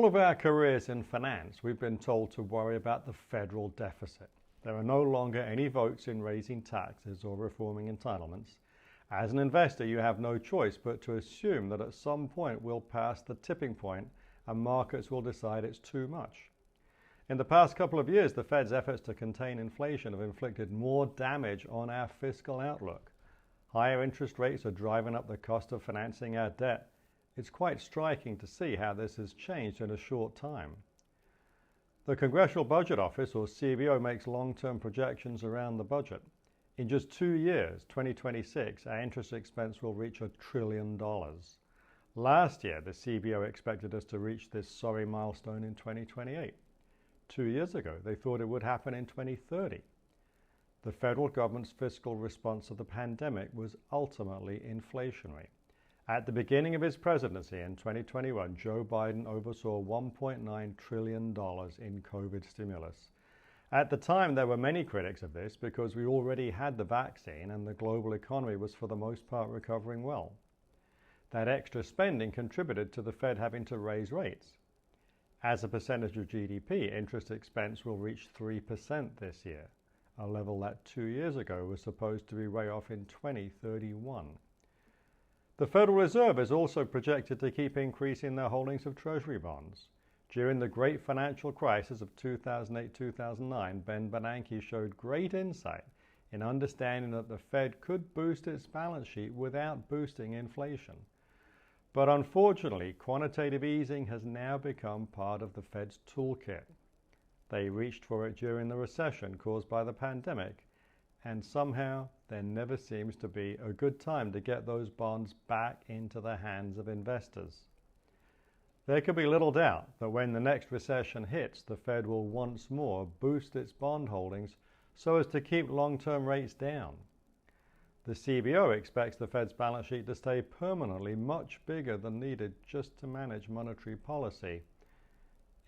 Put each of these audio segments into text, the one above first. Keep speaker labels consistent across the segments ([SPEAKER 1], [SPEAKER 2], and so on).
[SPEAKER 1] of our careers in finance, we've been told to worry about the federal deficit. There are no longer any votes in raising taxes or reforming entitlements. As an investor, you have no choice but to assume that at some point we'll pass the tipping point and markets will decide it's too much. In the past couple of years, the Fed's efforts to contain inflation have inflicted more damage on our fiscal outlook. Higher interest rates are driving up the cost of financing our debt. It's quite striking to see how this has changed in a short time. The Congressional Budget Office, or CBO, makes long-term projections around the budget. In just 2 years, 2026, our interest expense will reach $1 trillion. Last year, the CBO expected us to reach this sorry milestone in 2028. 2 years ago, they thought it would happen in 2030. The federal government's fiscal response to the pandemic was ultimately inflationary. At the beginning of his presidency in 2021, Joe Biden oversaw $1.9 trillion in COVID stimulus. At the time, there were many critics of this because we already had the vaccine and the global economy was for the most part recovering well. That extra spending contributed to the Fed having to raise rates. As a percentage of GDP, interest expense will reach 3% this year, a level that 2 years ago was supposed to be way off in 2031. The Federal Reserve is also projected to keep increasing their holdings of Treasury bonds. During the great financial crisis of 2008-2009, Ben Bernanke showed great insight in understanding that the Fed could boost its balance sheet without boosting inflation. But unfortunately, quantitative easing has now become part of the Fed's toolkit. They reached for it during the recession caused by the pandemic, and somehow there never seems to be a good time to get those bonds back into the hands of investors. There can be little doubt that when the next recession hits, the Fed will once more boost its bond holdings so as to keep long-term rates down. The CBO expects the Fed's balance sheet to stay permanently much bigger than needed just to manage monetary policy.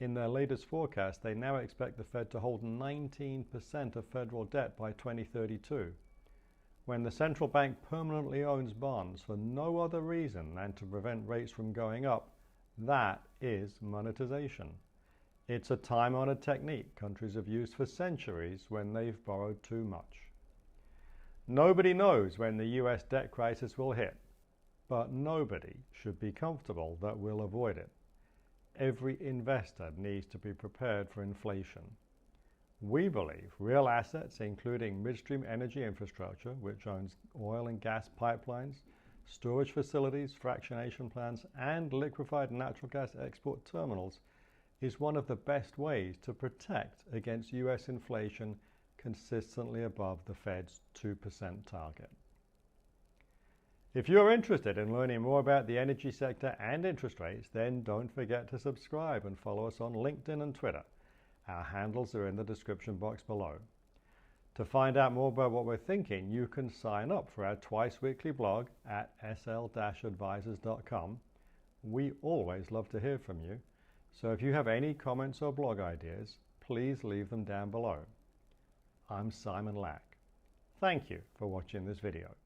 [SPEAKER 1] In their latest forecast, they now expect the Fed to hold 19% of federal debt by 2032. When the central bank permanently owns bonds for no other reason than to prevent rates from going up, that is monetization. It's a time-honored technique countries have used for centuries when they've borrowed too much. Nobody knows when the US debt crisis will hit, but nobody should be comfortable that we'll avoid it. Every investor needs to be prepared for inflation. We believe real assets, including midstream energy infrastructure, which owns oil and gas pipelines, storage facilities, fractionation plants, and liquefied natural gas export terminals, is one of the best ways to protect against US inflation consistently above the Fed's 2% target. If you're interested in learning more about the energy sector and interest rates, then don't forget to subscribe and follow us on LinkedIn and Twitter. Our handles are in the description box below. To find out more about what we're thinking, you can sign up for our twice-weekly blog at sl-advisors.com. We always love to hear from you, so if you have any comments or blog ideas, please leave them down below. I'm Simon Lack. Thank you for watching this video.